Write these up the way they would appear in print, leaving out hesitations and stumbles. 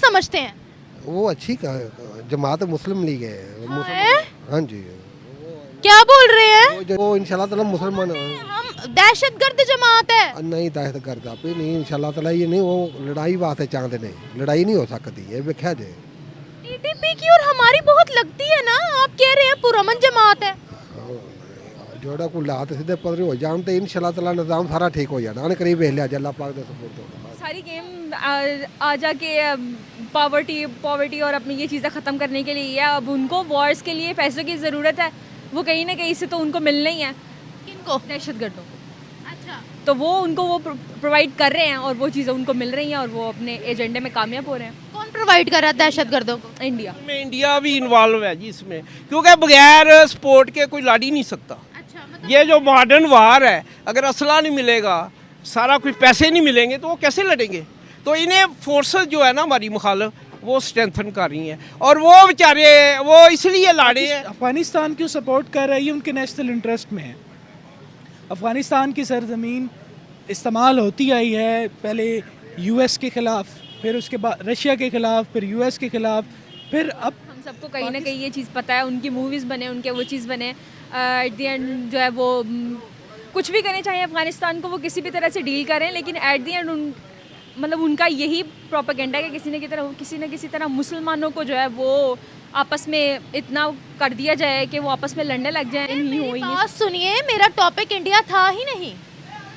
समझते हैं? वो अच्छी जमात मुस्लिम लीग है हाँ जी। क्या बोल रहे हैं? वो इंशाल्लाह ताला मुसलमान हम दहशतगर्द जमात है। नहीं दहशतगर्द आप नहीं इंशाल्लाह ताला ये नहीं वो लड़ाई वास्ते चाहते नहीं लड़ाई नहीं हो सकती है वेख्या जे टीडीपी की और हमारी बहुत लगती है ना, आप कह रहे हैं पुरअमन जमात है। जोड़ा को लात सीधे पदरी हो जान तो इंशाल्लाह ताला निजाम सारा ठीक हो जाना आने करीब वेख लिया अल्लाह पाक दे सपोर्ट हो सारी गेम आ जाके पॉवर्टी और अपनी ये चीज़ें ख़त्म करने के लिए है। अब उनको वॉर्स के लिए पैसों की ज़रूरत है, वो कहीं ना कहीं से तो उनको मिलना ही है। किनको? दहशतगर्दों को। अच्छा, तो वो उनको वो प्रोवाइड कर रहे हैं और वो चीज़ें उनको मिल रही हैं और वो अपने एजेंडे में कामयाब हो रहे हैं। कौन प्रोवाइड कर रहा है दहशतगर्दों को? इंडिया में इंडिया भी इन्वॉल्व है जी इसमें, क्योंकि बगैर सपोर्ट के कोई लड़ ही नहीं सकता। अच्छा, मतलब ये जो मॉडर्न वार है, अगर असला नहीं मिलेगा, सारा कुछ पैसे नहीं मिलेंगे तो वो कैसे लड़ेंगे? तो इन्हें फोर्सेस जो है ना हमारी मुखालिफ वो स्ट्रेंथन कर रही हैं और वो बेचारे वो इसलिए लड़े हैं। अफगानिस्तान क्यों सपोर्ट कर रही है? उनके नेशनल इंटरेस्ट में है। अफगानिस्तान की सरजमीन इस्तेमाल होती आई है, पहले यूएस के ख़िलाफ़, फिर उसके बाद रशिया के ख़िलाफ़, फिर यूएस के ख़िलाफ़, फिर अब हम सबको कहीं ना कहीं ये चीज़ पता है, उनकी मूवीज़ बने, उनके वो चीज़ बने, एट दी एंड जो है वो कुछ भी करने चाहिए अफ़गानिस्तान को, वो किसी भी तरह से डील करें, लेकिन एट दी एंड मतलब उनका यही प्रोपेगेंडा है कि किसी न किसी तरह मुसलमानों को जो है वो आपस में इतना कर दिया जाए कि वो आपस में लड़ने लग जाए। मेरी बात सुनिए, मेरा टॉपिक इंडिया था ही नहीं,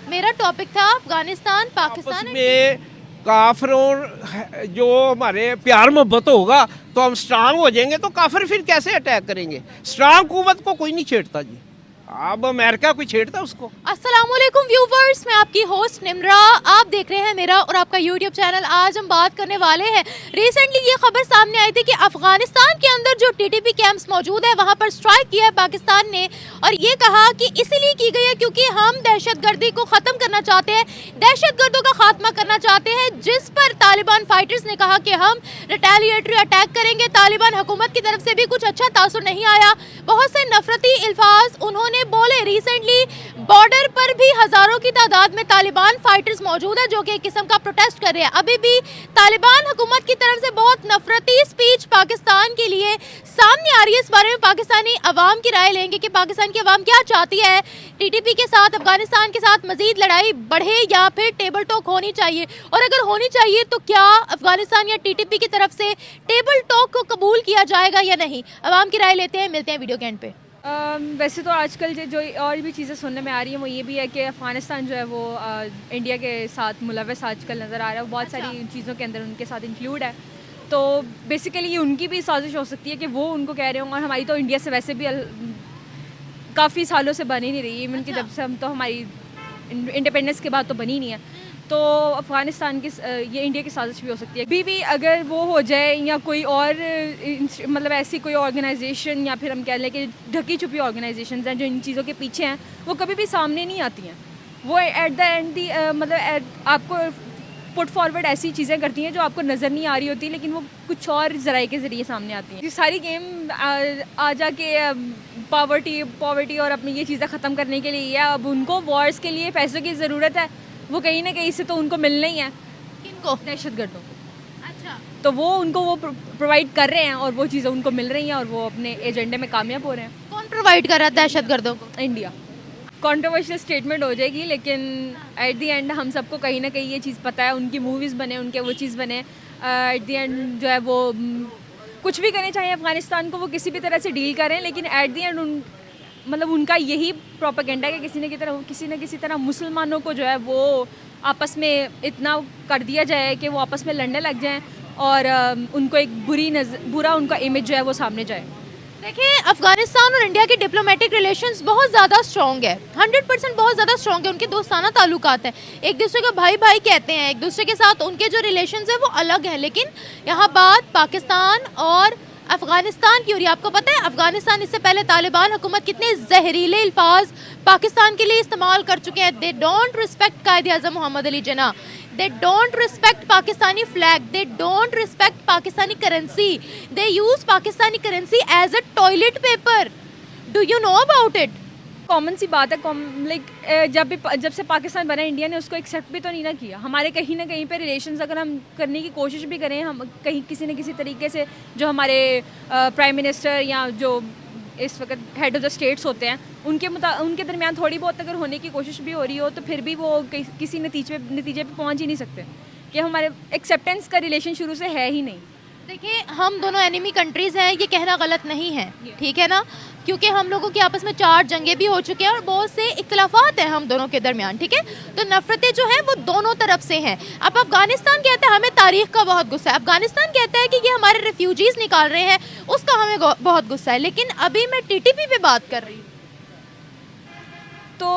मेरा टॉपिक था अफगानिस्तान पाकिस्तान आपस में काफिरों जो हमारे प्यार मोहब्बत होगा तो हम स्ट्रांग हो जाएंगे, तो काफिर फिर कैसे अटैक करेंगे? स्ट्रांग कुव्वत को कोई नहीं छेड़ता जी, अब अमेरिका कोई छेड़ता उसको? अस्सलामुअलैकुम व्यूवर्स, मैं आपकी होस्ट निम्रा, आप देख रहे हैं मेरा और आपका यूट्यूब चैनल। आज हम बात करने वाले हैं, रिसेंटली ये खबर सामने आई थी कि अफगानिस्तान के अंदर जो टीटीपी कैंप्स मौजूद है वहां पर स्ट्राइक किया है पाकिस्तान ने, और ये कहा कि इसीलिए की गई है क्योंकि हम दहशतगर्दी को ख़त्म करना चाहते हैं, दहशतगर्दों का खात्मा करना चाहते हैं, जिस पर तालिबान फाइटर्स ने कहा कि हम रिटेलिएटरी अटैक करेंगे। तालिबान हुकूमत की तरफ से भी कुछ अच्छा तासुर नहीं आया, बहुत से नफरती अल्फाज उन्होंने बोले। रिसेंटली बॉर्डर पर भी हजारों की तादाद में तालिबान फाइटर्स मौजूद है जो कि एक किस्म का प्रोटेस्ट कर रहे हैं। अभी भी तालिबान हुकूमत की तरफ से बहुत नफरती स्पीच पाकिस्तान के लिए सामने आ रही है। इस बारे में पाकिस्तानी अवाम की राय लेंगे कि पाकिस्तान की अवाम क्या चाहती है, टीटीपी के साथ अफगानिस्तान के साथ मजीद लड़ाई बढ़े या फिर टेबल टॉक होनी चाहिए, और अगर होनी चाहिए तो क्या अफगानिस्तान या टीटीपी की तरफ से टेबल टॉक को कबूल किया जाएगा या नहीं। अवाम की राय लेते हैं, मिलते हैं वीडियो के एंड पे। वैसे तो आजकल जो और भी चीज़ें सुनने में आ रही हैं वो ये भी है कि अफ़गानिस्तान जो है वो इंडिया के साथ मुलव्वस आजकल नज़र आ रहा है, बहुत सारी चीज़ों के अंदर उनके साथ इंक्लूड है। तो बेसिकली ये उनकी भी साजिश हो सकती है कि वो उनको कह रहे हों, और हमारी तो इंडिया से वैसे भी काफ़ी सालों से बनी नहीं रही, इवन कि जब से हम तो हमारी इंडिपेंडेंस के बाद तो बनी नहीं है। तो अफ़गानिस्तान की ये इंडिया की साजिश भी हो सकती है। भी अगर वो हो जाए या कोई और मतलब ऐसी कोई ऑर्गेनाइजेशन या फिर हम कह लें कि ढकी छुपी ऑर्गेनाइजेशन हैं जो इन चीज़ों के पीछे हैं, वो कभी भी सामने नहीं आती हैं। वो एट द एंड मतलब आपको पुट फॉरवर्ड ऐसी चीज़ें करती हैं जो आपको नज़र नहीं आ रही होती, लेकिन वो कुछ और ज़राए के ज़रिए सामने आती हैं। ये सारी गेम आ जाके पॉवर्टी और अपनी ये चीज़ें ख़त्म करने के लिए है। अब उनको वॉर्स के लिए पैसों की ज़रूरत है, वो कहीं ना कहीं से तो उनको मिलना ही है। किनको? दहशतगर्दों को। अच्छा, तो वो उनको वो प्रोवाइड कर रहे हैं और वो चीज़ें उनको मिल रही हैं और वो अपने एजेंडे में कामयाब हो रहे हैं। कौन प्रोवाइड कर रहा है दहशतगर्दों को? इंडिया। कंट्रोवर्शियल स्टेटमेंट हो जाएगी, लेकिन एट दी एंड हम सबको कहीं ना कहीं ये चीज़ पता है, उनकी मूवीज़ बने, उनके वो चीज़ बने, एट दी एंड जो है वो कुछ भी करने चाहिए अफ़गानिस्तान को, वो किसी भी तरह से डील करें, लेकिन एट दी एंड मतलब उनका यही प्रोपेगेंडा है कि किसी न किसी तरह मुसलमानों को जो है वो आपस में इतना कर दिया जाए कि वो आपस में लड़ने लग जाएं और उनको एक बुरा उनका इमेज जो है वो सामने जाए। देखिए, अफगानिस्तान और इंडिया के डिप्लोमेटिक रिलेशंस बहुत ज़्यादा स्ट्रॉन्ग है, 100% बहुत ज़्यादा स्ट्रॉन्ग है। उनके दोस्ताना ताल्लुकात हैं, एक दूसरे को भाई भाई कहते हैं, एक दूसरे के साथ उनके जो रिलेशंस है वो अलग हैं। लेकिन यहाँ बात पाकिस्तान और अफगानिस्तान की हो रही है। आपको पता है अफगानिस्तान इससे पहले तालिबान हुकूमत कितने जहरीले अल्फाज पाकिस्तान के लिए इस्तेमाल कर चुके हैं। दे डोंट रिस्पेक्ट कायदे आज़म Mohammad Ali Jinnah, they don't respect Pakistani flag, they don't respect Pakistani currency, they use Pakistani currency as a toilet paper. Do you know about it? Common सी बात है, लाइक जब से पाकिस्तान बना, इंडिया ने उसको एक्सेप्ट भी तो नहीं ना किया। हमारे कहीं ना कहीं पे रिलेशंस अगर हम करने की कोशिश भी करें, हम कहीं किसी न किसी तरीके से जो हमारे प्राइम मिनिस्टर या जो इस वक्त हेड ऑफ़ द स्टेट्स होते हैं उनके दरमियान थोड़ी बहुत अगर होने की कोशिश भी हो रही हो, तो फिर भी वो किसी नतीजे पे पहुंच ही नहीं सकते कि हमारे एक्सेप्टेंस का रिलेशन शुरू से है ही नहीं। देखिए, हम दोनों एनिमी कंट्रीज़ हैं, ये कहना गलत नहीं है, ठीक है ना, क्योंकि हम लोगों की आपस में 4 जंगें भी हो चुकी हैं और बहुत से इख्तलाफात हैं हम दोनों के दरमियान, ठीक है। तो नफ़रतें जो हैं वो दोनों तरफ से हैं। अब अफ़गानिस्तान कहता है हमें तारीख़ का बहुत गुस्सा है, अफ़गानिस्तान कहता है कि ये हमारे रेफ्यूजीज़ निकाल रहे हैं, उसका हमें बहुत गुस्सा है। लेकिन अभी मैं टीटीपी पे बात कर रही हूँ। तो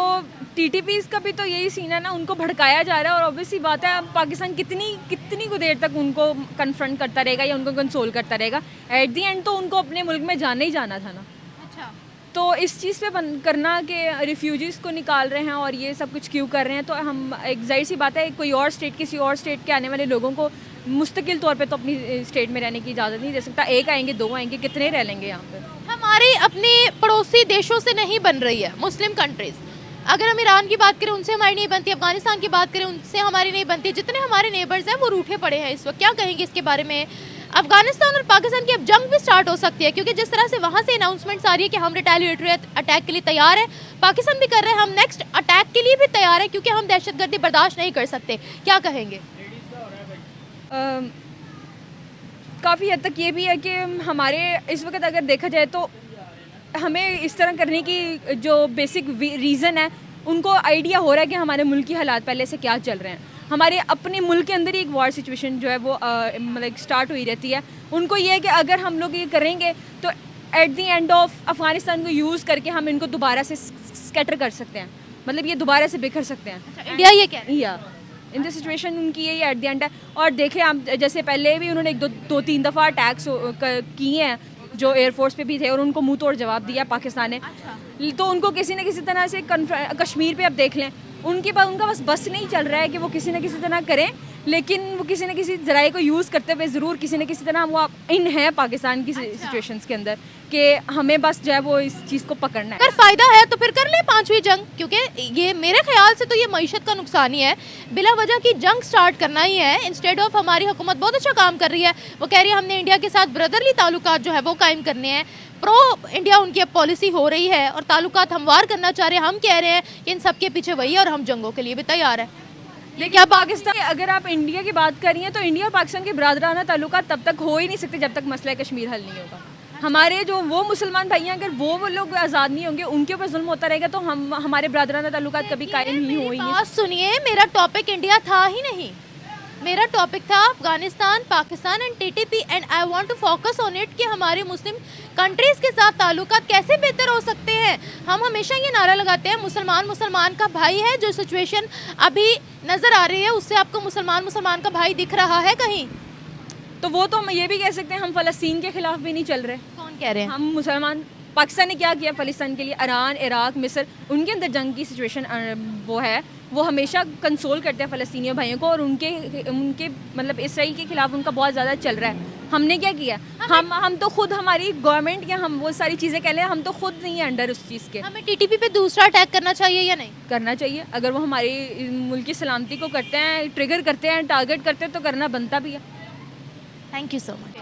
टीटीपीज़ का भी तो यही सीन है ना, उनको भड़काया जा रहा है और ऑब्वियसली बात है पाकिस्तान कितनी को देर तक उनको कन्फ्रंट करता रहेगा या उनको कंसोल करता रहेगा। एट दी एंड तो उनको अपने मुल्क में जाना ही जाना था ना। अच्छा, तो इस चीज़ पे बंद करना कि रिफ्यूजीज़ को निकाल रहे हैं और ये सब कुछ क्यों कर रहे हैं, तो हम एक जाहिर सी बात है कोई और स्टेट किसी और स्टेट के आने वाले लोगों को मुस्तकिल तौर पे तो अपनी स्टेट में रहने की इजाज़त नहीं दे सकता। एक आएंगे, 2 आएंगे, कितने रह लेंगे यहाँ पे। हमारी अपने पड़ोसी देशों से नहीं बन रही है, मुस्लिम कंट्रीज़। अगर हम ईरान की बात करें उनसे हमारी नहीं बनती, अफगानिस्तान की बात करें उनसे हमारी नहीं बनती। जितने हमारे नेबर्स हैं वो रूठे पड़े हैं इस वक्त। क्या कहेंगे इसके बारे में? अफगानिस्तान और पाकिस्तान की अब जंग भी स्टार्ट हो सकती है, क्योंकि जिस तरह से वहाँ से अनाउंसमेंट्स आ रही है कि हम रिटेलिएटरी अटैक के लिए तैयार है, पाकिस्तान भी कर रहे हैं, हम नेक्स्ट अटैक के लिए भी तैयार है, क्योंकि हम दहशतगर्दी बर्दाश्त नहीं कर सकते। क्या कहेंगे? काफ़ी हद तक ये भी है कि हमारे इस वक्त अगर देखा जाए तो हमें इस तरह करने की जो बेसिक रीज़न है, उनको आइडिया हो रहा है कि हमारे मुल्क की हालात पहले से क्या चल रहे हैं। हमारे अपने मुल्क के अंदर ही एक वॉर सिचुएशन जो है वो मतलब स्टार्ट हुई रहती है। उनको ये है कि अगर हम लोग ये करेंगे तो at the end of Afghanistan को यूज़ करके हम इनको दोबारा से स्कैटर कर सकते हैं, मतलब ये दोबारा से बिखर सकते हैं। इंडिया ये कह रही है? या इन द सिचुएशन उनकी यही एट द एंड है। और देखें आप, जैसे पहले भी उन्होंने 2-3 दफ़ा अटैक्स किए हैं जो एयरफोर्स पे भी थे और उनको मुंह तोड़ जवाब दिया पाकिस्तान ने। तो उनको किसी न किसी तरह से कश्मीर पे अब देख लें, उनका बस नहीं चल रहा है कि वो किसी न किसी तरह करें, लेकिन वो किसी न किसी ज़राए को यूज़ करते हुए ज़रूर किसी न किसी तरह वो इन है पाकिस्तान की सिचुएशंस के अंदर कि हमें बस जो है वो इस चीज़ को पकड़ना है। अगर फ़ायदा है तो फिर कर ले 5वीं जंग, क्योंकि ये मेरे ख्याल से तो ये मईशत का नुकसान ही है। बिला वजह की जंग स्टार्ट करना ही है इंस्टेड ऑफ। हमारी हुकूमत बहुत अच्छा काम कर रही है, वो कह रही है हमने इंडिया के साथ ब्रदरली ताल्लुकात जो है वो कायम करने हैं, प्रो इंडिया उनकी अब पॉलिसी हो रही है और ताल्लुकात हमवार करना चाह रहे हैं। हम कह रहे हैं कि इन सब के पीछे वही है और हम जंगों के लिए भी तैयार है। लेकिन क्या पाकिस्तान, अगर आप इंडिया की बात कर रही हैं तो इंडिया और पाकिस्तान के बरादराना ताल्लुकात तब तक हो ही नहीं सकते जब तक मसला कश्मीर हल नहीं होगा। हमारे जो वो मुसलमान भाई हैं, अगर वो लोग आज़ाद नहीं होंगे, उनके ऊपर जुल्म होता रहेगा, तो हमारे बरादराना ताल्लुकात कभी कायम नहीं हो ही नहीं। बात सुनिए, मेरा टॉपिक इंडिया था ही नहीं, मेरा टॉपिक था Afghanistan, Pakistan and TTP, and I want to focus on it कि हमारे मुस्लिम कंट्रीज़ के साथ ताल्लुकात कैसे बेहतर हो सकते हैं। हम हमेशा ये नारा लगाते हैं मुसलमान का भाई है। जो सिचुएशन अभी नज़र आ रही है उससे आपको मुसलमान का भाई दिख रहा है कहीं? तो वो तो हम ये भी कह सकते हैं हम फ़लस्तीन के ख़िलाफ़ भी नहीं चल रहे। कौन कह रहे हैं? हम मुसलमान, पाकिस्तान ने क्या किया फ़लस्तीन के लिए? ईरान, इराक, मिस्र, उनके अंदर जंग की सिचुएशन वो है, वो हमेशा कंसोल करते हैं फ़लस्तीनी भाइयों को, और उनके मतलब इसराइल के ख़िलाफ़ उनका बहुत ज़्यादा चल रहा है। हमने क्या किया? हम तो खुद, हमारी गवर्नमेंट या हम वो सारी चीज़ें कह लें, हम तो खुद नहीं है अंडर उस चीज़ के। हमें टीटीपी पे दूसरा अटैक करना चाहिए या नहीं? करना चाहिए। अगर वो हमारी मुल्क की सलामती को करते हैं, ट्रिगर करते हैं, टारगेट करते हैं, तो करना बनता भी है। Thank you so much.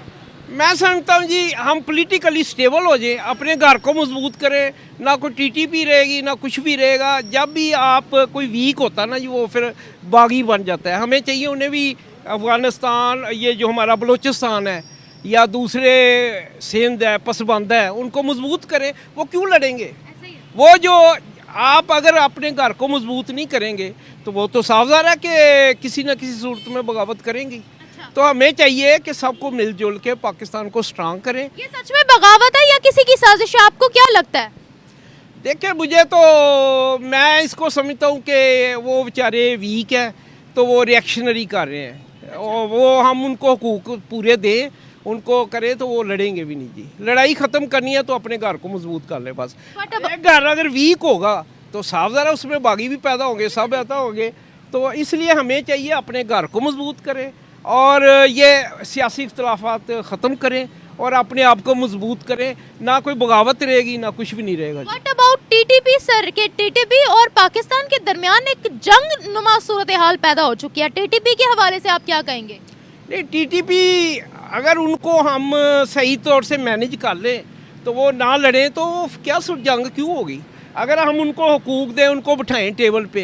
मैं समझता हूँ जी हम पॉलिटिकली स्टेबल हो जाएं, अपने घर को मजबूत करें, ना कोई टीटीपी रहेगी ना कुछ भी रहेगा। जब भी आप कोई वीक होता है ना जी, वो फिर बागी बन जाता है। हमें चाहिए उन्हें भी अफ़गानिस्तान, ये जो हमारा बलूचिस्तान है या दूसरे सिंध है, पसबंद है, उनको मजबूत करें। वो क्यों लड़ेंगे? वो जो आप अगर अपने घर को मजबूत नहीं करेंगे तो वो तो साफ ज़ाहिर है कि किसी न किसी सूरत में बगावत करेंगी। तो हमें चाहिए कि सबको मिलजुल के पाकिस्तान को स्ट्रांग करें। ये सच में बगावत है या किसी की साजिश है? आपको क्या लगता है? देखिए, मुझे तो, मैं इसको समझता हूँ कि वो बेचारे वीक है तो वो रिएक्शनरी कर रहे हैं, और वो हम उनको हकूक पूरे दें, उनको करें तो वो लड़ेंगे भी नहीं जी। लड़ाई ख़त्म करनी है तो अपने घर को मजबूत कर ले बस। एक घर अगर वीक होगा तो साफ ज़रा उसमें बागी भी पैदा होंगे, सब पैदा होंगे। तो इसलिए हमें चाहिए अपने घर को मजबूत करें और ये सियासी इख्तलाफात ख़त्म करें और अपने आप को मजबूत करें, ना कोई बगावत रहेगी ना कुछ भी नहीं रहेगा। What about TTP sir? के टीटीपी और पाकिस्तान के दरमियान एक जंग नुमा सूरत हाल पैदा हो चुकी है, टीटीपी के हवाले से आप क्या कहेंगे? नहीं, टीटीपी अगर उनको हम सही तौर से मैनेज कर लें तो वो ना लड़ें तो क्या जंग क्यों होगी। अगर हम उनको हुकूक दें, उनको बिठाएं टेबल पे,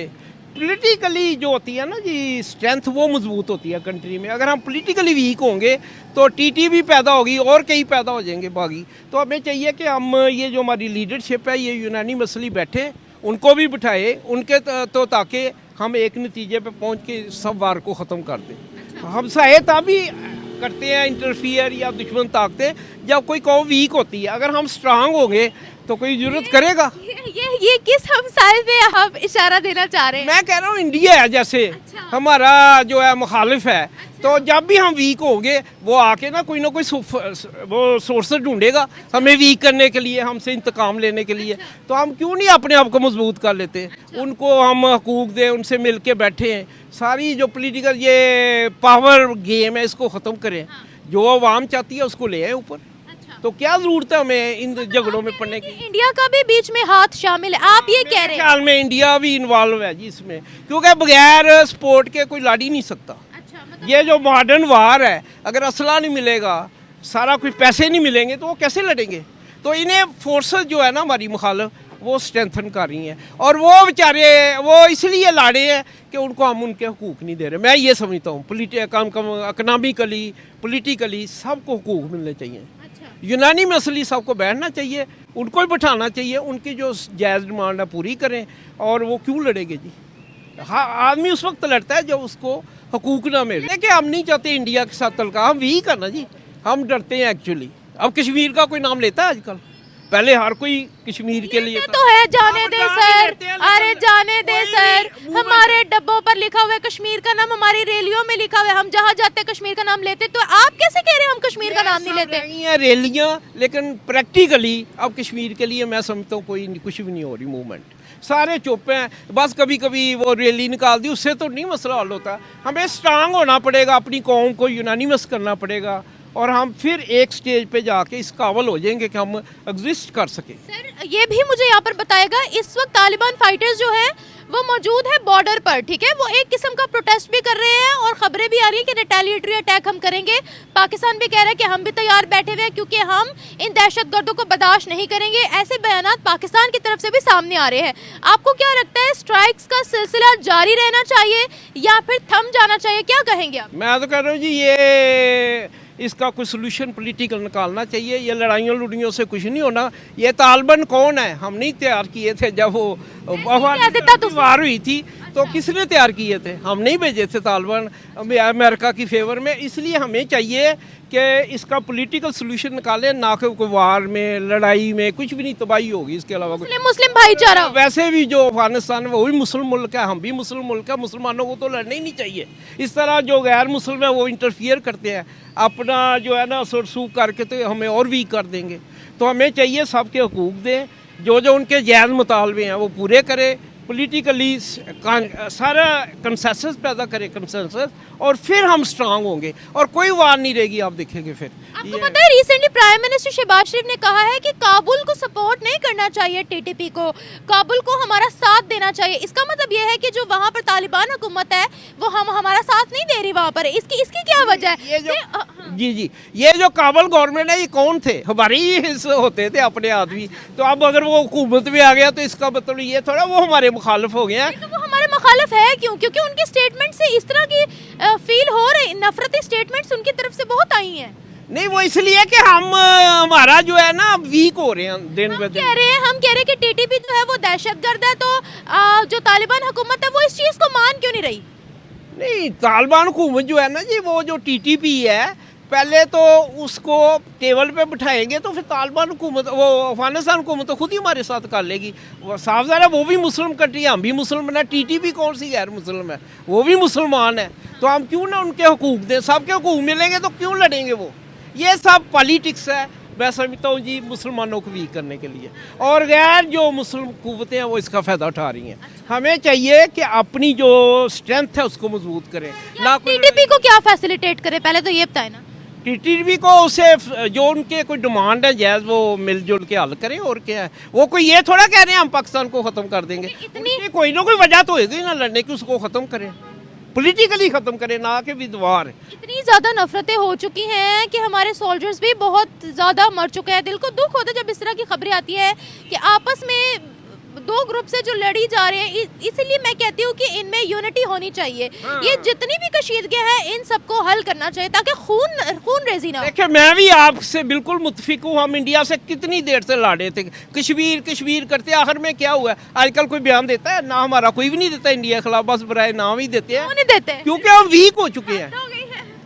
पॉलिटिकली जो होती है ना जी स्ट्रेंथ, वो मजबूत होती है कंट्री में। अगर हम पॉलिटिकली वीक होंगे तो टीटीपी पैदा होगी और कई पैदा हो जाएंगे बागी। तो हमें चाहिए कि हम ये जो हमारी लीडरशिप है, ये यूनानी मसली बैठे, उनको भी बिठाए, उनके तो ताकि हम एक नतीजे पे पहुंच के सब वार को ख़त्म कर दें। हम सहायता भी करते हैं इंटरफियर या दुश्मन ताकतें जब कोई कौम वीक होती है। अगर हम स्ट्रांग होंगे तो कोई जरूरत करेगा। ये किस हमसाये पे आप इशारा देना चाह रहे हैं? मैं कह रहा हूँ इंडिया है जैसे हमारा जो है मुखालिफ है, तो जब भी हम वीक होंगे वो आके ना कोई वो सोर्स ढूंढेगा हमें वीक करने के लिए, हमसे इंतकाम लेने के लिए। तो हम क्यों नहीं अपने आप को मजबूत कर लेते? उनको हम हकूक दें, उनसे मिल के बैठे हैं, सारी जो पॉलिटिकल ये पावर गेम है इसको ख़त्म करें, जो आवाम चाहती है उसको ले आए ऊपर। तो क्या जरूरत है हमें इन झगड़ों में पड़ने की? इंडिया का भी बीच में हाथ शामिल है, आप ये कह रहे हैं? ख्याल में इंडिया भी इन्वॉल्व है जी इसमें, क्योंकि बगैर सपोर्ट के कोई लड़ ही नहीं सकता। ये जो मॉडर्न वार है, अगर असला नहीं मिलेगा, सारा कुछ पैसे नहीं मिलेंगे तो वो कैसे लड़ेंगे? तो इन्हें फोर्सेस जो है ना हमारी मुखालिफ, वो स्ट्रेंथन कर रही हैं, और वो बेचारे वो इसलिए लाड़े हैं कि उनको हम उनके हकूक़ नहीं दे रहे। मैं ये समझता हूँ कम इकनॉमिकली, पॉलिटिकली सबको हकूक़ मिलने चाहिए। यूनानी मसली सबको बैठना चाहिए, उनको भी बिठाना चाहिए, उनकी जो जायज़ डिमांड है पूरी करें। और वो क्यों लड़ेंगे जी? हाँ, आदमी उस वक्त लड़ता है जब उसको हकूक़ ना मिले। देखिए हम नहीं चाहते इंडिया के साथ तलका, हम वीक है ना जी, हम डरते हैं एक्चुअली। अब कश्मीर का कोई नाम लेता है आजकल? पहले हर कोई कश्मीर के लिए तो है, जाने दे सर, अरे जाने दे सर, हमारे डब्बों पर लिखा हुआ है कश्मीर का नाम, हमारी रैलियों में लिखा हुआ है, हम जहाँ जाते हैं कश्मीर का नाम लेते। तो आप कैसे कह रहे हैं हम कश्मीर का नाम नहीं लेते? हैं रैलियाँ, लेकिन प्रैक्टिकली अब कश्मीर के लिए मैं समझता हूँ कोई कुछ भी नहीं हो रही मूवमेंट, सारे चुप हैं। बस कभी कभी वो रैली निकाल दी, उससे तो नहीं मसला हल होता। हमें स्ट्रांग होना पड़ेगा, अपनी कौम को यूनानिमस करना पड़ेगा, और हम फिर एक स्टेज पे जाके इस काबिल हो जाएंगे कि हम एग्जिस्ट कर सकें। सर ये भी मुझे यहाँ पर बताएगा, इस वक्त तालिबान फाइटर्स जो हैं वो मौजूद है बॉर्डर पर, ठीक है, वो एक किस्म का प्रोटेस्ट भी कर रहे हैं और खबरें भी आ रही हैं कि रिटेलिएटरी अटैक हम करेंगे। पाकिस्तान भी कह रहा है कि हम भी तैयार बैठे हुए हैं क्योंकि हम इन दहशतगर्दों को बर्दाश्त नहीं करेंगे। ऐसे बयानात पाकिस्तान की तरफ से भी सामने आ रहे हैं। आपको क्या लगता है, स्ट्राइक्स का सिलसिला जारी रहना चाहिए या फिर थम जाना चाहिए? क्या कहेंगे आप? मैं तो कह रहा हूँ जी, ये इसका कोई सोल्यूशन पॉलिटिकल निकालना चाहिए। ये लड़ाइयों लुड़ियों से कुछ नहीं होना। ये तालिबान कौन है? हम नहीं तैयार किए थे। जब वो वार हुई थी तो किसने तैयार किए थे? हम नहीं भेजे थे तालिबान अमेरिका की फेवर में। इसलिए हमें चाहिए कि इसका पॉलिटिकल सोल्यूशन निकालें, ना कि कोई वार में, लड़ाई में कुछ भी नहीं तबाही होगी इसके अलावा कुछ। मुस्लिम भाईचारा वैसे भी जो अफगानिस्तान है वो भी मुस्लिम मुल्क है, हम भी मुस्लिम मुल्क है, मुसलमानों को तो लड़ना ही नहीं चाहिए। इस तरह जो गैर मुस्लिम है वो इंटरफियर करते हैं, अपना जो है ना सुरसूख करके तो हमें और वीक कर देंगे। तो हमें चाहिए सबके हकूक़ दें, जो जो उनके जायज़ मुतालबे हैं वो पूरे करें, पॉलिटिकली सारा कंसेंसस पैदा करें, कंसेंसस, और फिर हम स्ट्रांग होंगे और कोई वार नहीं रहेगी। आप देखेंगे फिर। आपको पता है रिसेंटली प्राइम मिनिस्टर शहबाज शरीफ ने कहा है कि काबुल को सपोर्ट नहीं करना चाहिए, टीटीपी को, काबुल को हमारा साथ देना चाहिए। इसका मतलब यह है कि जो वहाँ पर तालिबान हुकूमत है वो हम हमारा साथ नहीं दे रही वहाँ पर। इसकी क्या वजह है? जी, ये जो काबुल गवर्नमेंट है ये कौन थे? हमारे ही होते थे अपने आदमी। तो अब अगर वो हुकूमत में आ गया तो इसका मतलब ये थोड़ा वो हमारे मुखालिफ हो गए हैं। तो वो हमारे मुखालिफ है क्यों? क्योंकि उनके स्टेटमेंट से इस तरह की फील हो रही, नफरती स्टेटमेंट्स उनकी तरफ से बहुत आई हैं। नहीं, वो इसलिए कि हमारा जो है ना वीक हो रहे हैं दिन ब दिन। हम कह रहे हैं कि टीटीपी जो है वो दहशतगर्द है, तो जो तालिबान हुकूमत है वो इस चीज़ को मान क्यों नहीं रही? नहीं, तालिबान हुकूमत जो है ना जी, वो जो टीटीपी है, पहले तो उसको टेबल पे बिठाएंगे तो फिर तालिबान हुकूमत, वो अफगानिस्तान हुकूमत तो खुद ही हमारे साथ कर लेगी। वो साफ ज़ाहिर है वो भी मुस्लिम कंट्री है, हम भी मुसलमान है। टीटीपी कौन सी गैर मुस्लिम है? वो भी मुसलमान है। तो हम क्यों ना उनके हकूक़ दें? सबके हकूक़ मिलेंगे तो क्यों लड़ेंगे वो? ये सब पॉलिटिक्स है, मैं समझता हूँ जी, मुसलमानों को वीक करने के लिए। और गैर जो मुस्लिम कुव्वतें हैं वो इसका फ़ायदा उठा रही हैं। हमें चाहिए कि अपनी जो स्ट्रेंथ है उसको मजबूत करें, ना टीटीपी को क्या फैसिलिटेट करे, पहले तो ये बताए ना। टीटीपी को उसे जो उनके कोई डिमांड है जायज़ वो मिलजुल के हल करें, और क्या है। वो कोई ये थोड़ा कह रहे हैं हम पाकिस्तान को ख़त्म कर देंगे। इतनी कोई ना कोई वजह तो होगी ना लड़ने की, उसको ख़त्म करें, पॉलिटिकली ख़त्म करें, ना कि विद्वार। इतनी ज़्यादा नफरतें हो चुकी हैं कि हमारे सोल्जर्स भी बहुत ज़्यादा मर चुके हैं। दिल को दुख होता है जब इस तरह की खबरें आती है कि आपस में दो ग्रुप से जो लड़ी जा रहे हैं। इसीलिए मैं कहती हूँ कि इनमें यूनिटी होनी चाहिए। ये जितनी भी कशीदगियाँ हैं इन सबको हल करना चाहिए ताकि खून रेजी ना हो। देखिए मैं भी आपसे बिल्कुल मुत्फिक हूँ। हम इंडिया से कितनी देर से लड़े थे, कश्मीर करते, आखिर में क्या हुआ? आजकल कोई बयान देता है? ना हमारा कोई भी नहीं देता इंडिया के खिलाफ, बस बराए नाम ही देते हैं। नहीं देते क्योंकि हम वीक हो चुके हैं,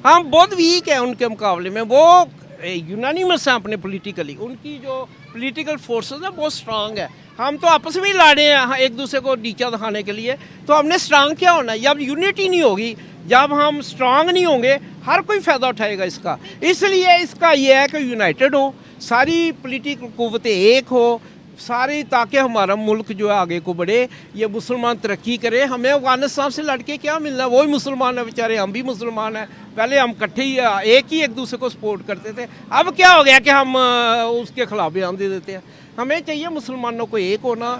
हम बहुत वीक हैं उनके मुकाबले में। वो यूनानिमस हैं अपने पॉलिटिकली, उनकी जो पॉलिटिकल फोर्सेस है बहुत स्ट्रांग है। हम तो आपस में ही लड़े हैं एक दूसरे को नीचा दिखाने के लिए। तो हमने स्ट्रांग क्या होना है? जब यूनिटी नहीं होगी, जब हम स्ट्रांग नहीं होंगे, हर कोई फ़ायदा उठाएगा इसका। इसलिए इसका ये है कि यूनाइटेड हो, सारी पॉलिटिकल कुव्वतें एक हो सारी, ताकि हमारा मुल्क जो है आगे को बढ़े, ये मुसलमान तरक्की करे। हमें अफगानिस्तान से लड़के क्या मिलना है? वही मुसलमान है बेचारे, हम भी मुसलमान हैं। पहले हम इकट्ठे ही एक दूसरे को सपोर्ट करते थे। अब क्या हो गया कि हम उसके खिलाफ बयान दे देते हैं। हमें चाहिए मुसलमानों को एक होना,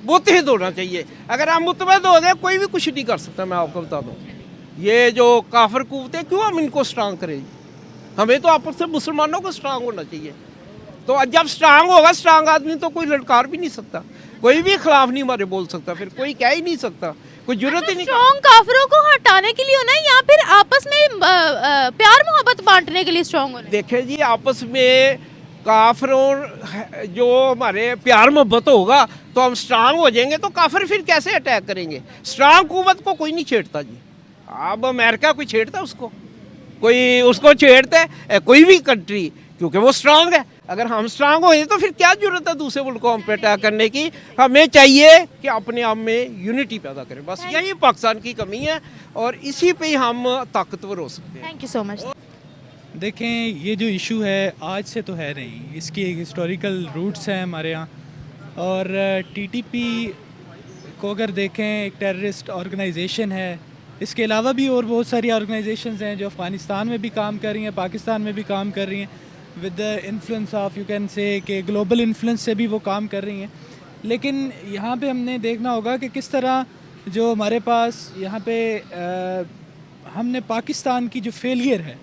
मुत्तहिद होना चाहिए। अगर हम मुतहद हो गए कोई भी कुछ नहीं कर सकता। मैं आपको बता दूँ, ये जो काफिर कुव्वतें क्यों हम इनको स्ट्रांग करें? हमें तो आपस से मुसलमानों को स्ट्रांग होना चाहिए। तो जब स्ट्रांग होगा, स्ट्रांग आदमी तो कोई ललकार भी नहीं सकता, कोई भी खिलाफ नहीं हमारे बोल सकता, फिर कोई कह ही नहीं सकता, कोई जरूरत ही नहीं। स्ट्रॉन्ग काफिरों को हटाने के लिए होना है या फिर आपस में प्यार मोहब्बत बांटने के लिए स्ट्रॉन्ग होना है? देखिए जी, आपस में काफिरों जो हमारे प्यार मोहब्बत होगा तो हम स्ट्रांग हो जाएंगे। तो काफिर फिर कैसे अटैक करेंगे? स्ट्रांग कुव्वत को कोई नहीं छेड़ता जी। अब अमेरिका कोई छेड़ता उसको? कोई उसको छेड़ता है कोई भी कंट्री, क्योंकि वो स्ट्रांग है। अगर हम स्ट्रांग हो तो फिर क्या जरूरत है दूसरे मुल्क को हम पे अटैक करने की? हमें चाहिए कि अपने आप में यूनिटी पैदा करें, बस यही पाकिस्तान की कमी है और इसी पे ही हम ताकतवर हो सकते हैं। Thank you so much. देखें, ये जो इशू है आज से तो है नहीं, इसकी एक हिस्टोरिकल रूट्स हैं हमारे यहाँ। और टीटीपी को अगर देखें, एक टेररिस्ट ऑर्गेनाइजेशन है। इसके अलावा भी और बहुत सारी ऑर्गेनाइजेशंस हैं जो अफ़गानिस्तान में भी काम कर रही हैं, पाकिस्तान में भी काम कर रही हैं, with the influence of, you can say कि ग्लोबल इन्फ्लुएंस से भी वो काम कर रही हैं। लेकिन यहाँ पे हमने देखना होगा कि किस तरह जो हमारे पास यहाँ पे हमने पाकिस्तान की जो फेलियर है,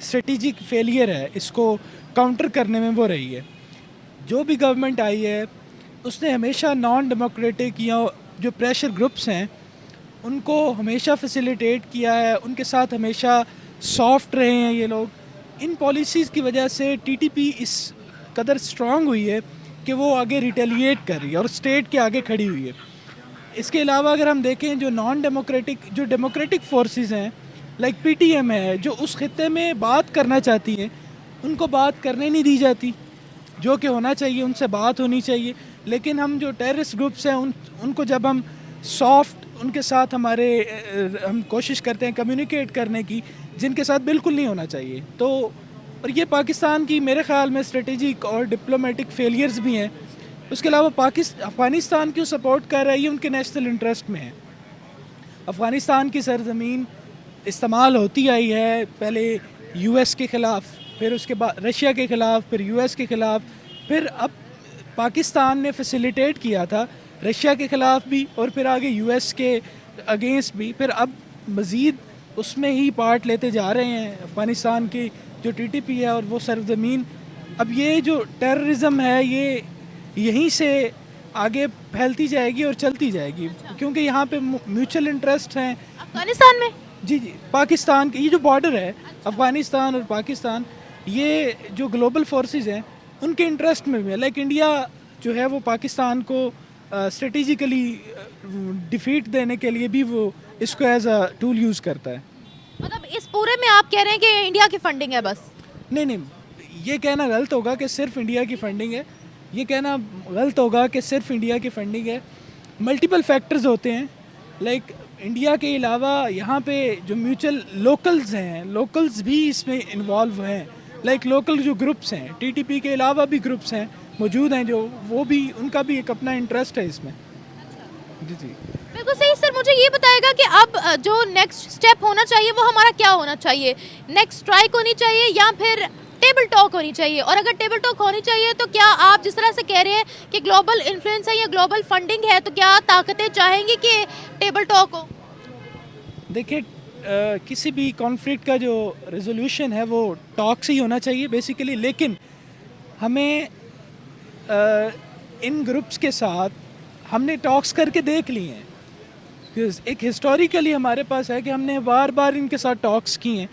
स्ट्रेटेजिक फेलियर है, इसको काउंटर करने में वो रही है। जो भी गवर्नमेंट आई है उसने हमेशा नॉन डेमोक्रेटिक या जो प्रेशर ग्रुप्स हैं उनको हमेशा फैसिलिटेट किया है, उनके साथ हमेशा सॉफ्ट रहे हैं ये लोग। इन पॉलिसीज़ की वजह से टीटीपी इस कदर स्ट्रांग हुई है कि वो आगे रिटेलिएट कर रही है और स्टेट के आगे खड़ी हुई है। इसके अलावा अगर हम देखें, जो नॉन डेमोक्रेटिक, जो डेमोक्रेटिक फोर्सेस हैं लाइक पीटीएम है, जो उस खित्ते में बात करना चाहती हैं उनको बात करने नहीं दी जाती, जो कि होना चाहिए, उनसे बात होनी चाहिए। लेकिन हम जो टेररिस्ट ग्रुप्स हैं उनको जब हम सॉफ्ट उनके साथ हम कोशिश करते हैं कम्युनिकेट करने की, जिनके साथ बिल्कुल नहीं होना चाहिए। तो और ये पाकिस्तान की मेरे ख़्याल में स्ट्रेटेजिक और डिप्लोमेटिक फेलियर्स भी हैं। उसके अलावा अफ़गानिस्तान क्यों सपोर्ट कर रहा है, ये उनके नेशनल इंटरेस्ट में है। अफ़गानिस्तान की सरजमीन इस्तेमाल होती आई है, पहले यूएस के ख़िलाफ़, फिर उसके बाद रशिया के ख़िलाफ़, फिर यूएस के ख़िलाफ़, फिर अब पाकिस्तान ने फैसिलिटेट किया था रशिया के ख़िलाफ़ भी और फिर आगे यूएस के अगेंस्ट भी, फिर अब मज़ीद उसमें ही पार्ट लेते जा रहे हैं अफ़गानिस्तान की जो टीटीपी है और वो सरजमीन। अब ये जो टेररिज्म है ये यहीं से आगे फैलती जाएगी और चलती जाएगी, क्योंकि यहाँ पे म्यूचुअल इंटरेस्ट हैं अफगानिस्तान में। जी, पाकिस्तान की ये जो बॉर्डर है अफ़गानिस्तान और पाकिस्तान, ये जो ग्लोबल फोर्सेस हैं उनके इंटरेस्ट में भी है। लाइक इंडिया जो है वो पाकिस्तान को स्ट्रेटेजिकली डिफीट देने के लिए भी वो इसको एज अ टूल यूज़ करता है। मतलब इस पूरे में आप कह रहे हैं कि इंडिया की फंडिंग है बस? नहीं, ये कहना गलत होगा कि सिर्फ इंडिया की फंडिंग है। ये कहना गलत होगा कि सिर्फ इंडिया की फंडिंग है। मल्टीपल फैक्टर्स होते हैं। लाइक इंडिया के अलावा यहाँ पे जो म्यूचुअल लोकल्स हैं, लोकल्स भी इसमें इन्वॉल्व हैं। लाइक लोकल जो ग्रुप्स हैं, टीटीपी के अलावा भी ग्रुप्स हैं मौजूद हैं जो वो भी, उनका भी एक अपना इंटरेस्ट है इसमें। जी। बिल्कुल सही सर। मुझे ये बताएगा कि अब जो नेक्स्ट स्टेप होना चाहिए वो हमारा क्या होना चाहिए? नेक्स्ट स्ट्राइक होनी चाहिए या फिर टेबल टॉक होनी चाहिए? और अगर टेबल टॉक होनी चाहिए तो क्या आप जिस तरह से कह रहे हैं कि ग्लोबल इन्फ्लुएंस है या ग्लोबल फंडिंग है, तो क्या ताकतें चाहेंगी कि टेबल टॉक हो? देखिए किसी भी कॉन्फ्लिक्ट का जो रेजोल्यूशन है वो टॉक से ही होना चाहिए बेसिकली, लेकिन हमें इन ग्रुप्स के साथ हमने टॉक्स करके देख लिए हैं। एक हिस्टोरिकली हमारे पास है कि हमने बार बार इनके साथ टॉक्स किए हैं।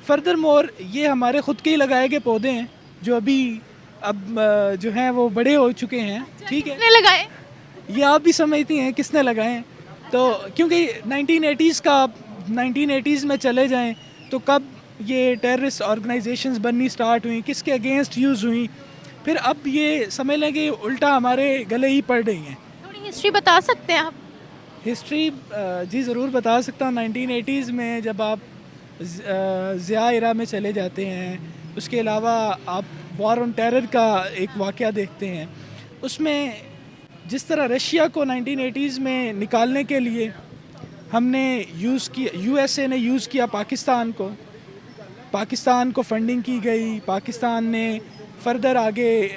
फर्दर मोर ये हमारे ख़ुद के ही लगाए गए पौधे हैं जो अभी अब जो हैं वो बड़े हो चुके हैं। ठीक है, किसने लगाए? ये आप भी समझती हैं किसने लगाए हैं। तो क्योंकि 1980s में चले जाएं तो कब ये टेररिस्ट ऑर्गेनाइजेशंस बननी स्टार्ट हुई, किसके अगेंस्ट यूज़ हुई, फिर अब ये समझ लें कि उल्टा हमारे गले ही पड़ रही हैं। थोड़ी हिस्ट्री बता सकते हैं आप? हिस्ट्री जी ज़रूर बता सकता हूँ। 1980s में जब आप ज़िया इरा में चले जाते हैं, उसके अलावा आप वॉर ऑन टेरर का एक वाक़या देखते हैं, उसमें जिस तरह रशिया को 1980s में निकालने के लिए हमने यूज़ किया, यूएसए ने यूज़ किया पाकिस्तान को फंडिंग की गई। पाकिस्तान ने फर्दर आगे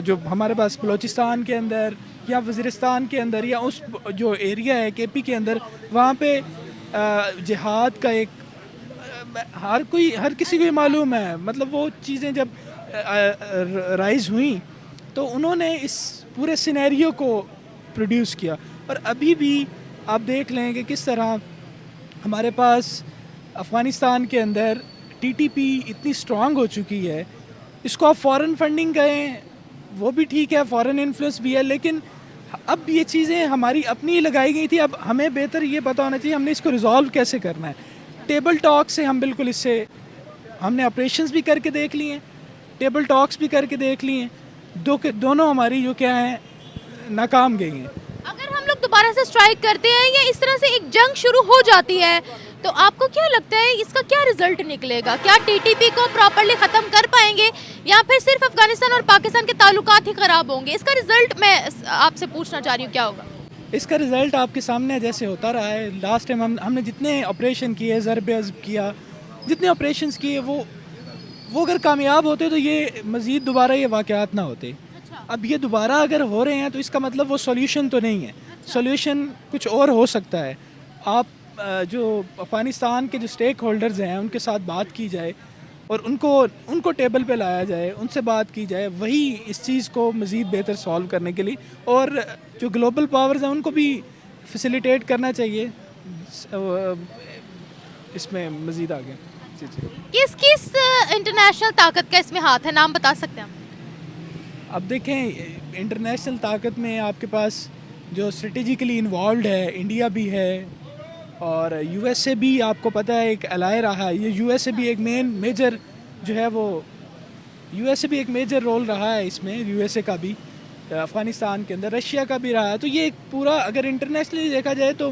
जो हमारे पास बलूचिस्तान के अंदर या वज़ीरिस्तान के अंदर या उस जो एरिया है केपी के अंदर, वहाँ पे जिहाद का एक हर किसी को ही मालूम है। मतलब वो चीज़ें जब राइज़ हुई तो उन्होंने इस पूरे सिनेरियो को प्रोड्यूस किया। और अभी भी आप देख लें कि किस तरह हमारे पास अफ़गानिस्तान के अंदर टीटीपी इतनी स्ट्रांग हो चुकी है। इसको आप फॉरेन फंडिंग कहें वो भी ठीक है, फॉरेन इन्फ्लुएंस भी है, लेकिन अब ये चीज़ें हमारी अपनी लगाई गई थी। अब हमें बेहतर ये पता होना चाहिए हमने इसको रिजॉल्व कैसे करना है। टेबल टॉक से हम बिल्कुल इससे हमने ऑपरेशंस भी करके देख लिए हैं, टेबल टॉक्स भी करके देख लिए हैं, दोनों हमारी जो क्या है नाकाम गई हैं। अगर हम लोग दोबारा से स्ट्राइक करते हैं या इस तरह से एक जंग शुरू हो जाती है तो आपको क्या लगता है इसका क्या रिजल्ट निकलेगा? क्या टीटीपी को प्रॉपर्ली ख़त्म कर पाएंगे या फिर सिर्फ अफगानिस्तान और पाकिस्तान के ताल्लुकात ही ख़राब होंगे? इसका रिजल्ट मैं आपसे पूछना चाह रही हूँ, क्या होगा? इसका रिज़ल्ट आपके सामने जैसे होता रहा है। लास्ट टाइम हमने जितने ऑपरेशन किए, ज़रब किया, जितने ऑपरेशंस किए वो अगर कामयाब होते तो ये मज़ीद दोबारा ये वाक़यात ना होते। अब ये दोबारा अगर हो रहे हैं तो इसका मतलब वो सॉल्यूशन तो नहीं है। सॉल्यूशन कुछ और हो सकता है। आप जो अफ़गानिस्तान के जो स्टेक होल्डर्स हैं उनके साथ बात की जाए और उनको टेबल पे लाया जाए, उनसे बात की जाए, वही इस चीज़ को मज़ीद बेहतर सॉल्व करने के लिए। और जो ग्लोबल पावर्स हैं उनको भी फैसिलिटेट करना चाहिए इसमें मज़ीद आगे। किस किस इंटरनेशनल ताकत का इसमें हाथ है, नाम बता सकते हैं आप? अब देखें इंटरनेशनल ताकत में आपके पास जो स्ट्रेटेजिकली इन्वॉल्व है इंडिया भी है और यूएसए भी आपको पता है एक अलाय रहा है। ये यूएसए भी एक मेजर जो है वो यूएसए भी एक मेजर रोल रहा है इसमें, यूएसए का भी अफ़गानिस्तान के अंदर, रशिया का भी रहा है। तो ये एक पूरा अगर इंटरनेशनली देखा जाए तो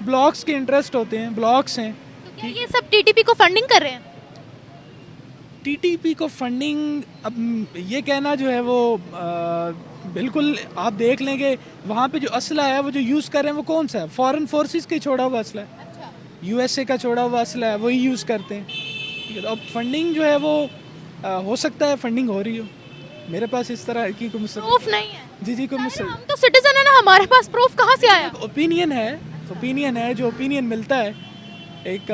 ब्लॉक्स के इंटरेस्ट होते हैं, ब्लॉक्स हैं। तो क्या ये सब टीटीपी को फंडिंग कर रहे हैं? टीटीपी को फंडिंग अब ये कहना जो है वो बिल्कुल आप देख लेंगे वहाँ पे जो असला है वो जो यूज़ कर रहे हैं वो कौन सा है? फॉरेन फोर्सेस के छोड़ा हुआ असला है। अच्छा। यूएसए का छोड़ा हुआ असला है, वही यूज़ करते हैं। ठीक है, तो अब फंडिंग जो है वो हो सकता है फंडिंग हो रही हो। मेरे पास इस तरह की कोई प्रूफ नहीं है। जी कोई अरे हम तो सिटीजन है ना, हमारे पास प्रूफ कहाँ से आया? ओपिनियन है जो ओपिनियन मिलता है एक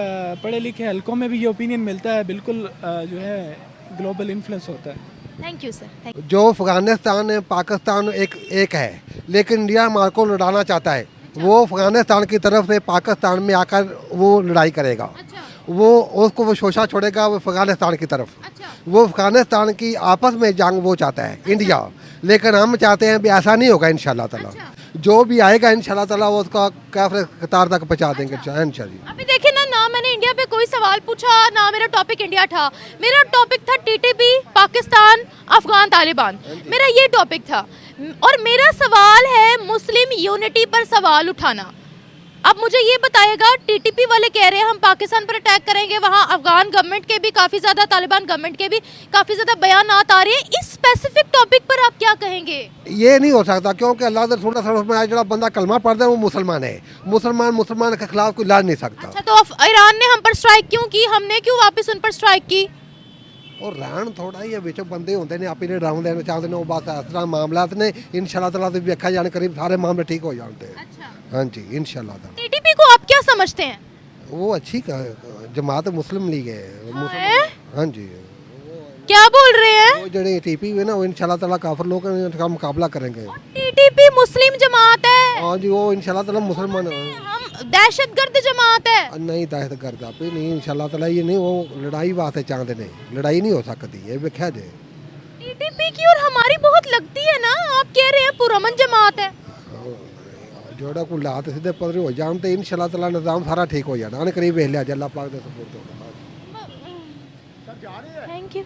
पढ़े लिखे हलकों में भी ये ओपिनियन मिलता है, बिल्कुल जो है ग्लोबल इन्फ्लुएंस होता है। Thank you sir, thank you. जो अफगानिस्तान पाकिस्तान एक है, लेकिन इंडिया हमारे को लड़ाना चाहता है। वो अफगानिस्तान की तरफ से पाकिस्तान में आकर वो लड़ाई करेगा। अच्छा। वो शोषा छोड़ेगा वो अफगानिस्तान की तरफ। अच्छा। वो अफगानिस्तान की आपस में जंग वो चाहता है इंडिया, लेकिन हम चाहते हैं भी ऐसा नहीं होगा इंशाल्लाह ताला। अच्छा। जो भी आएगा इंशाल्लाह ताला वो उसका काफिर कतार तक पहुंचा देंगे इंशाल्लाह। अभी देखिए ना मैंने इंडिया पे कोई सवाल पूछा ना मेरा टॉपिक इंडिया था। मेरा टॉपिक था टीटीपी, पाकिस्तान, अफगान तालिबान, मेरा ये टॉपिक था। और मेरा सवाल है मुस्लिम यूनिटी पर सवाल उठाना। अब मुझे ये बताइएगा, टीटीपी वाले कह रहे हैं हम पाकिस्तान पर अटैक करेंगे, वहाँ अफगान गवर्नमेंट के भी काफ़ी ज़्यादा, तालिबान गवर्नमेंट के भी काफ़ी ज़्यादा बयानात आ रहे हैं। इस स्पेसिफिक टॉपिक पर आप क्या कहेंगे? ये नहीं हो सकता, क्योंकि अल्लाह के रसूल सल्लल्लाहु अलैहि वसल्लम में आया, जो बंदा कलमा पढ़ता है वो मुसलमान है। मुसलमान के खिलाफ कोई लड़ नहीं सकता। अच्छा, तो ईरान ने हम पर स्ट्राइक क्यों की, हमने क्यों वापस उन पर स्ट्राइक की? और रहन थोड़ा ही विच बंदे होंगे ने आप इन्हें डराउन देना चाहते हैं, बस इस तरह मामलात ने इंशाल्लाह ताला तो वेखा जाने करीब सारे मामले ठीक हो जाते हैं। अच्छा, हाँ जी इंशाल्लाह ताला। टीटीपी को आप क्या समझते हैं? वो अच्छी जमात मुस्लिम लीग है। हैं? हाँ जी, क्या बोल रहे हैं? वो जो टीपी है ना, वो इंशाल्लाह ताला काफिर लोग का मुकाबला करेंगे। टीटीपी मुस्लिम जमात है, हाँ जी, वो इंशाल्लाह ताला मुसलमान हम दहशतगर्द जमात है। नहीं दहशतगर्द आप ही नहीं, इंशाल्लाह ताला ये नहीं, वो लड़ाई वास्ते चाहते नहीं, लड़ाई नहीं हो सकती है, वेख्या जे। टीटीपी की और हमारी बहुत लगती है ना, आप कह रहे हैं पुरअमन जमात है। जोड़ा को लात सीधे पदरे हो जान तो इंशाल्लाह ताला निजाम सारा ठीक हो जाना, आने करीब वेख लिया अल्लाह पाक दे सपोर्ट। Thank you.